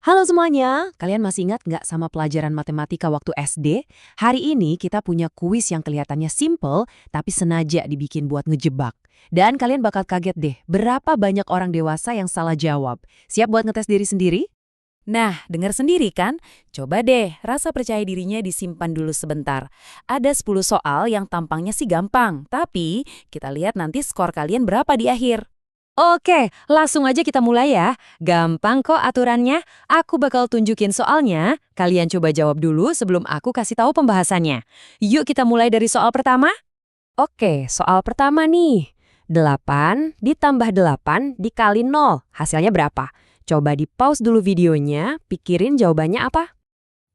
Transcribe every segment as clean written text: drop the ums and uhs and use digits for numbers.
Halo semuanya, kalian masih ingat nggak sama pelajaran matematika waktu SD? Hari ini kita punya kuis yang kelihatannya simple, tapi sengaja dibikin buat ngejebak. Dan kalian bakal kaget deh, berapa banyak orang dewasa yang salah jawab. Siap buat ngetes diri sendiri? Nah, dengar sendiri kan? Coba deh, rasa percaya dirinya disimpan dulu sebentar. Ada 10 soal yang tampangnya sih gampang, tapi kita lihat nanti skor kalian berapa di akhir. Oke, langsung aja kita mulai ya. Gampang kok aturannya. Aku bakal tunjukin soalnya. Kalian coba jawab dulu sebelum aku kasih tahu pembahasannya. Yuk kita mulai dari soal pertama. Oke, soal pertama nih. 8 ditambah 8 dikali 0. Hasilnya berapa? Coba di-pause dulu videonya, pikirin jawabannya apa.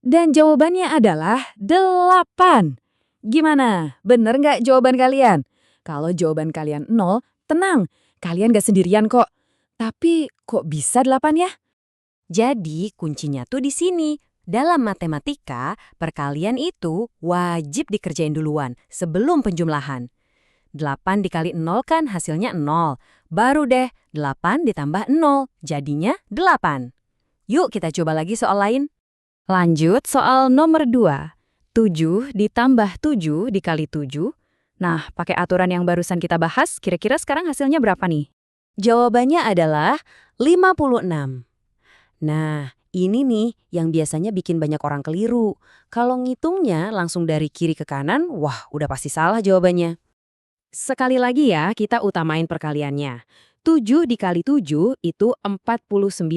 Dan jawabannya adalah 8. Gimana? Bener nggak jawaban kalian? Kalau jawaban kalian 0, tenang. Kalian nggak sendirian kok. Tapi kok bisa 8 ya? Jadi kuncinya tuh di sini. Dalam matematika, perkalian itu wajib dikerjain duluan sebelum penjumlahan. 8 dikali 0 kan hasilnya 0. Baru deh 8 ditambah 0, jadinya 8. Yuk kita coba lagi soal lain. Lanjut soal nomor 2. 7 ditambah 7 dikali 7. Nah, pakai aturan yang barusan kita bahas, kira-kira sekarang hasilnya berapa nih? Jawabannya adalah 56. Nah, ini nih yang biasanya bikin banyak orang keliru. Kalau ngitungnya langsung dari kiri ke kanan, wah udah pasti salah jawabannya. Sekali lagi ya, kita utamain perkaliannya. 7 dikali 7 itu 49.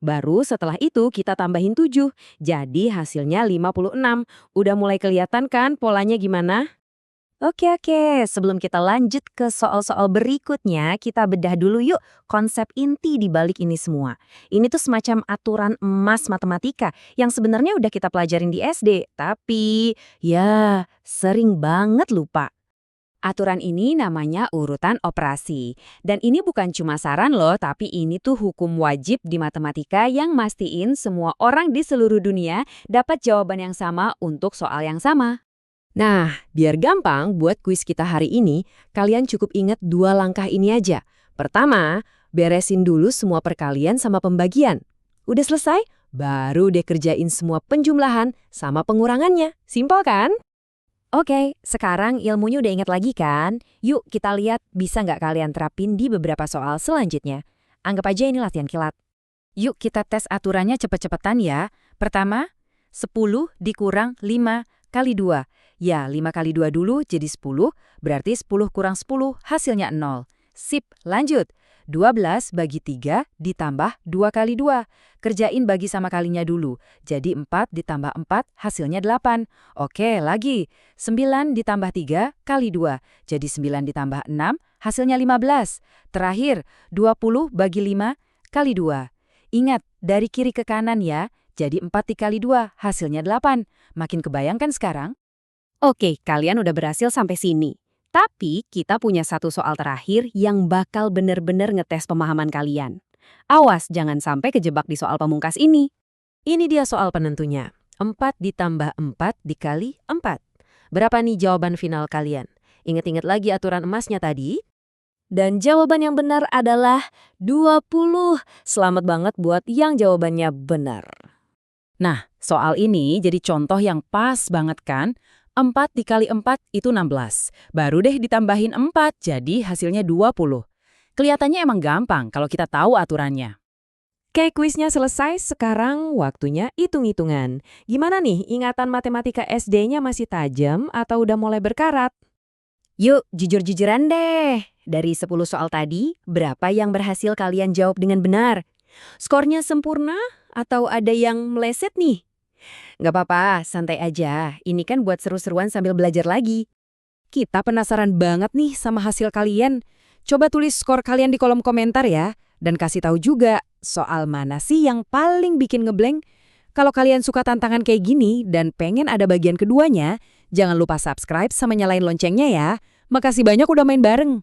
Baru setelah itu kita tambahin 7. Jadi hasilnya 56. Udah mulai kelihatan kan polanya gimana? Oke, sebelum kita lanjut ke soal-soal berikutnya, kita bedah dulu yuk konsep inti di balik ini semua. Ini tuh semacam aturan emas matematika yang sebenarnya udah kita pelajarin di SD, tapi ya sering banget lupa. Aturan ini namanya urutan operasi. Dan ini bukan cuma saran loh, tapi ini tuh hukum wajib di matematika yang mastiin semua orang di seluruh dunia dapat jawaban yang sama untuk soal yang sama. Nah, biar gampang buat kuis kita hari ini, kalian cukup ingat 2 langkah ini aja. Pertama, beresin dulu semua perkalian sama pembagian. Udah selesai? Baru deh kerjain semua penjumlahan sama pengurangannya. Simpel kan? Oke, sekarang ilmunya udah ingat lagi kan? Yuk kita lihat bisa nggak kalian terapin di beberapa soal selanjutnya. Anggap aja ini latihan kilat. Yuk kita tes aturannya cepet-cepetan ya. Pertama, 10 dikurang 5 kali 2. Ya, 5 kali 2 dulu jadi 10, berarti 10 kurang 10 hasilnya 0. Sip, lanjut. 12 bagi 3 ditambah 2 kali 2. Kerjain bagi sama kalinya dulu. Jadi 4 ditambah 4 hasilnya 8. Oke, lagi. 9 ditambah 3 kali 2. Jadi 9 ditambah 6 hasilnya 15. Terakhir, 20 bagi 5 kali 2. Ingat, dari kiri ke kanan ya. Jadi 4 dikali 2 hasilnya 8. Makin kebayang kan sekarang? Oke, kalian udah berhasil sampai sini. Tapi kita punya satu soal terakhir yang bakal bener-bener ngetes pemahaman kalian. Awas, jangan sampai kejebak di soal pamungkas ini. Ini dia soal penentunya. 4 ditambah 4 dikali 4. Berapa nih jawaban final kalian? Ingat-ingat lagi aturan emasnya tadi? Dan jawaban yang benar adalah 20. Selamat banget buat yang jawabannya benar. Nah, soal ini jadi contoh yang pas banget kan? 4 dikali 4 itu 16. Baru deh ditambahin 4, jadi hasilnya 20. Kelihatannya emang gampang kalau kita tahu aturannya. Oke, kuisnya selesai. Sekarang waktunya hitung-hitungan. Gimana nih, ingatan matematika SD-nya masih tajam atau udah mulai berkarat? Yuk, jujur-jujuran deh. Dari 10 soal tadi, berapa yang berhasil kalian jawab dengan benar? Skornya sempurna atau ada yang meleset nih? Nggak apa-apa, santai aja. Ini kan buat seru-seruan sambil belajar lagi. Kita penasaran banget nih sama hasil kalian. Coba tulis skor kalian di kolom komentar ya. Dan kasih tahu juga soal mana sih yang paling bikin ngeblank. Kalau kalian suka tantangan kayak gini dan pengen ada bagian keduanya, jangan lupa subscribe sama nyalain loncengnya ya. Makasih banyak udah main bareng.